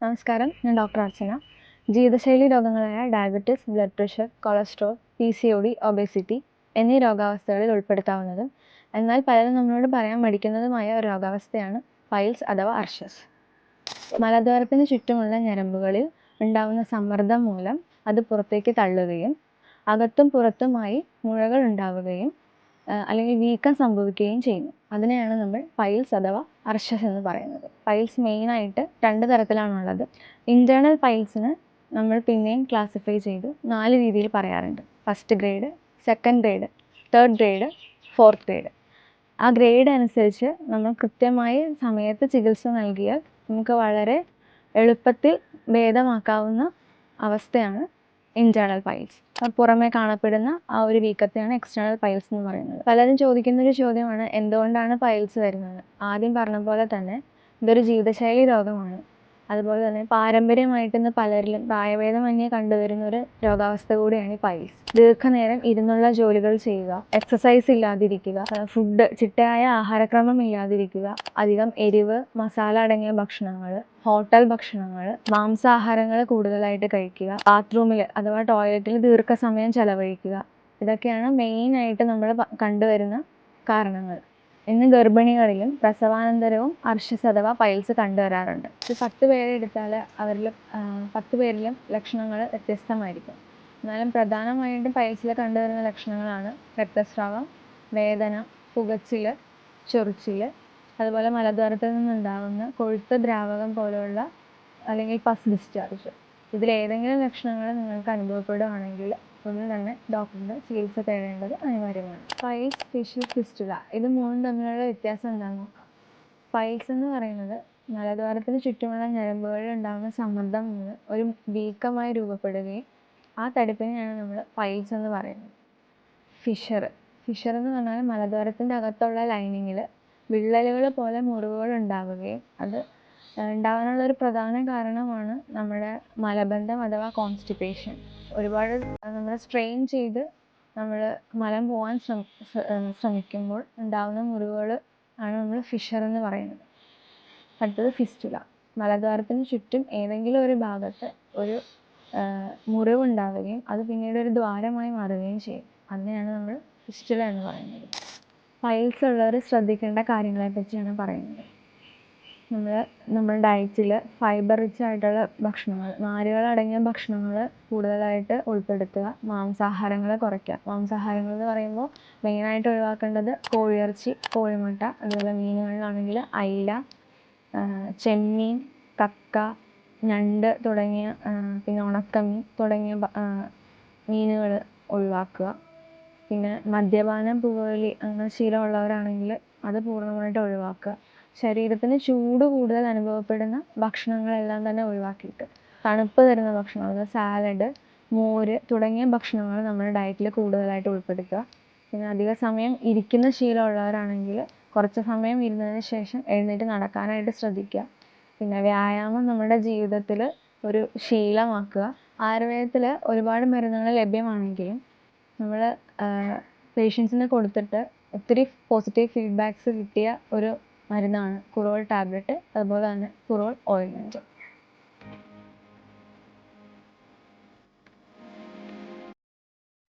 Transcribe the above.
നമസ്കാരം, ഞാൻ ഡോക്ടർ അർച്ചന. ജീവിതശൈലി രോഗങ്ങളായ diabetes, blood pressure, cholesterol, PCOD, obesity എന്നീ രോഗാവസ്ഥകളിൽ ഉൾപ്പെടുത്താവുന്നതും എന്നാൽ പലരും നമ്മളോട് പറയാൻ മടിക്കുന്നതുമായ ഒരു രോഗാവസ്ഥയാണ് പൈൽസ് അഥവാ അർഷസ്. മലദ്വാരത്തിന് ചുറ്റുമുള്ള ഞരമ്പുകളിൽ ഉണ്ടാകുന്ന സമ്മർദ്ദം മൂലം അത് പുറത്തേക്ക് തള്ളുകയും അകത്തും പുറത്തുമായി മുഴകൾ ഉണ്ടാവുകയും അല്ലെങ്കിൽ വീക്കം സംഭവിക്കുകയും ചെയ്യുന്നു. അതിനെയാണ് നമ്മൾ പൈൽസ് അഥവാ അർഷസ് എന്ന് പറയുന്നത്. പൈൽസ് മെയിനായിട്ട് 2 തരത്തിലാണുള്ളത്. ഇൻറ്റേർണൽ പൈൽസിന് നമ്മൾ പിന്നെയും ക്ലാസിഫൈ ചെയ്ത് 4 രീതിയിൽ പറയാറുണ്ട്. 1st grade, 2nd grade, 3rd grade, 4th grade. ആ ഗ്രേഡ് അനുസരിച്ച് നമ്മൾ കൃത്യമായ സമയത്ത് ചികിത്സ നൽകിയാൽ നമുക്ക് വളരെ എളുപ്പത്തിൽ ഭേദമാക്കാവുന്ന അവസ്ഥയാണ് ഇൻറ്റേർണൽ പൈൽസ്. പുറമേ കാണപ്പെടുന്ന ആ ഒരു വീക്കത്തെയാണ് എക്സ്റ്റേണൽ പൈൽസ് എന്ന് പറയുന്നത്. പലരും ചോദിക്കുന്നൊരു ചോദ്യമാണ്, എന്തുകൊണ്ടാണ് പൈൽസ് വരുന്നത്? ആദ്യം പറഞ്ഞ പോലെ തന്നെ ഇതൊരു ജീവിതശൈലി രോഗമാണ്. അതുപോലെ തന്നെ പാരമ്പര്യമായിട്ട് ഇന്ന് പലരിലും പ്രായഭേദമന്യേ കണ്ടുവരുന്ന ഒരു രോഗാവസ്ഥ കൂടിയാണ് ഈ പൈൽസ്. ദീർഘനേരം ഇരുന്നുള്ള ജോലികൾ ചെയ്യുക, എക്സസൈസ് ഇല്ലാതിരിക്കുക, ചിട്ടയായ ആഹാരക്രമം ഇല്ലാതിരിക്കുക, അധികം എരിവ്, മസാല അടങ്ങിയ ഭക്ഷണങ്ങൾ, ഹോട്ടൽ ഭക്ഷണങ്ങൾ, മാംസാഹാരങ്ങൾ കൂടുതലായിട്ട് കഴിക്കുക, ബാത്റൂമിൽ അഥവാ ടോയ്ലറ്റിൽ ദീർഘസമയം ചെലവഴിക്കുക, ഇതൊക്കെയാണ് മെയിനായിട്ട് നമ്മൾ കണ്ടുവരുന്ന കാരണങ്ങൾ. ഇന്ന് ഗർഭിണികളിലും പ്രസവാനന്തരവും അർഷസ് അഥവാ പൈൽസ് കണ്ടുവരാറുണ്ട്. 10 പേരെ എടുത്താൽ അവരിൽ 10 പേരിലും ലക്ഷണങ്ങൾ വ്യത്യസ്തമായിരിക്കും. എന്നാലും പ്രധാനമായിട്ടും പൈൽസിൽ കണ്ടുവരുന്ന ലക്ഷണങ്ങളാണ് രക്തസ്രാവം, വേദന, പുകച്ചിൽ, ചൊറിച്ചിൽ, അതുപോലെ മലദ്വാരത്തിൽ നിന്നുണ്ടാകുന്ന കൊഴുത്ത ദ്രാവകം പോലെയുള്ള അല്ലെങ്കിൽ പസ് ഡിസ്ചാർജ്. ഇതിലേതെങ്കിലും ലക്ഷണങ്ങൾ നിങ്ങൾക്ക് അനുഭവപ്പെടുകയാണെങ്കിൽ ഉടൻ തന്നെ ഡോക്ടറുടെ ചികിത്സ തേടേണ്ടത് അനിവാര്യമാണ്. പൈൽസ്, ഫിഷർ, ഫിസ്റ്റുല ഇത് മൂന്നും തമ്മിലുള്ള വ്യത്യാസം എന്താണ്? പൈൽസ് എന്ന് പറയുന്നത് മലദ്വാരത്തിന് ചുറ്റുമുള്ള ഞരമ്പുകളിൽ ഉണ്ടാകുന്ന സമ്മർദ്ദം മൂലം ഒരു വീക്കമായി രൂപപ്പെടുകയും ആ തടിപ്പിനെയാണ് നമ്മൾ പൈൽസ് എന്ന് പറയുന്നത്. ഫിഷർ എന്ന് പറഞ്ഞാൽ മലദ്വാരത്തിൻ്റെ അകത്തുള്ള ലൈനിങ്ങിൽ വിള്ളലുകൾ പോലെ മുറിവുകൾ ഉണ്ടാവുകയും അത് ഉണ്ടാകാനുള്ളൊരു പ്രധാന കാരണമാണ് നമ്മുടെ മലബന്ധം അഥവാ കോൺസ്റ്റിപ്പേഷൻ. ഒരുപാട് നമ്മൾ സ്ട്രെയിൻ ചെയ്ത് നമ്മൾ മലം പോകാൻ ശ്രമിക്കുമ്പോൾ ഉണ്ടാകുന്ന മുറിവുകൾ ആണ് നമ്മൾ ഫിഷർ എന്ന് പറയുന്നത്. അടുത്തത് ഫിസ്റ്റുല. മലദ്വാരത്തിന് ചുറ്റും ഏതെങ്കിലും ഒരു ഭാഗത്ത് ഒരു മുറിവുണ്ടാവുകയും അത് പിന്നീട് ഒരു ദ്വാരമായി മാറുകയും ചെയ്യും. അതിനെയാണ് നമ്മൾ ഫിസ്റ്റുല എന്ന് പറയുന്നത്. പൈൽസ് ഉള്ളവർ ശ്രദ്ധിക്കേണ്ട കാര്യങ്ങളെ പറ്റിയാണ് പറയുന്നത്. നമ്മുടെ ഡയറ്റിൽ ഫൈബർ റിച്ച് ആയിട്ടുള്ള ഭക്ഷണങ്ങൾ, നാരുകളടങ്ങിയ ഭക്ഷണങ്ങൾ കൂടുതലായിട്ട് ഉൾപ്പെടുത്തുക. മാംസാഹാരങ്ങൾ കുറയ്ക്കുക. മാംസാഹാരങ്ങൾ എന്ന് പറയുമ്പോൾ മെയിനായിട്ട് ഒഴിവാക്കേണ്ടത് കോഴിയിറച്ചി, കോഴിമുട്ട, അതുപോലെ മീനുകളിലാണെങ്കിൽ അയില, ചെമ്മീൻ, കക്ക, ഞണ്ട് തുടങ്ങിയ പിന്നെ ഉണക്കമീൻ തുടങ്ങിയ മീനുകൾ ഒഴിവാക്കുക. പിന്നെ മദ്യപാനം, പുകവലി അങ്ങനെ ശീലമുള്ളവരാണെങ്കിൽ അത് പൂർണ്ണമായിട്ട് ഒഴിവാക്കുക. ശരീരത്തിന് ചൂട് കൂടുതൽ അനുഭവപ്പെടുന്ന ഭക്ഷണങ്ങളെല്ലാം തന്നെ ഒഴിവാക്കിയിട്ട് തണുപ്പ് തരുന്ന ഭക്ഷണങ്ങൾ, സാലഡ്, മോര് തുടങ്ങിയ ഭക്ഷണങ്ങൾ നമ്മുടെ ഡയറ്റിൽ കൂടുതലായിട്ട് ഉൾപ്പെടുത്തുക. പിന്നെ അധിക സമയം ഇരിക്കുന്ന ശീലമുള്ളവരാണെങ്കിൽ കുറച്ച് സമയം ഇരുന്നതിന് ശേഷം എഴുന്നേറ്റ് നടക്കാനായിട്ട് ശ്രദ്ധിക്കുക. പിന്നെ വ്യായാമം നമ്മുടെ ജീവിതത്തിൽ ഒരു ശീലമാക്കുക. ആയുർവേദത്തിൽ ഒരുപാട് മരുന്നുകൾ ലഭ്യമാണെങ്കിലും നമ്മൾ പേഷ്യൻസിന് കൊടുത്തിട്ട് ഒത്തിരി പോസിറ്റീവ് ഫീഡ്ബാക്ക്സ് കിട്ടിയ ഒരു മരുന്നാണ് കുറോൾ ടാബ്ലറ്റ്, അതുപോലെ തന്നെ കുറോൾ ഓയിൻമെൻറ്റ്.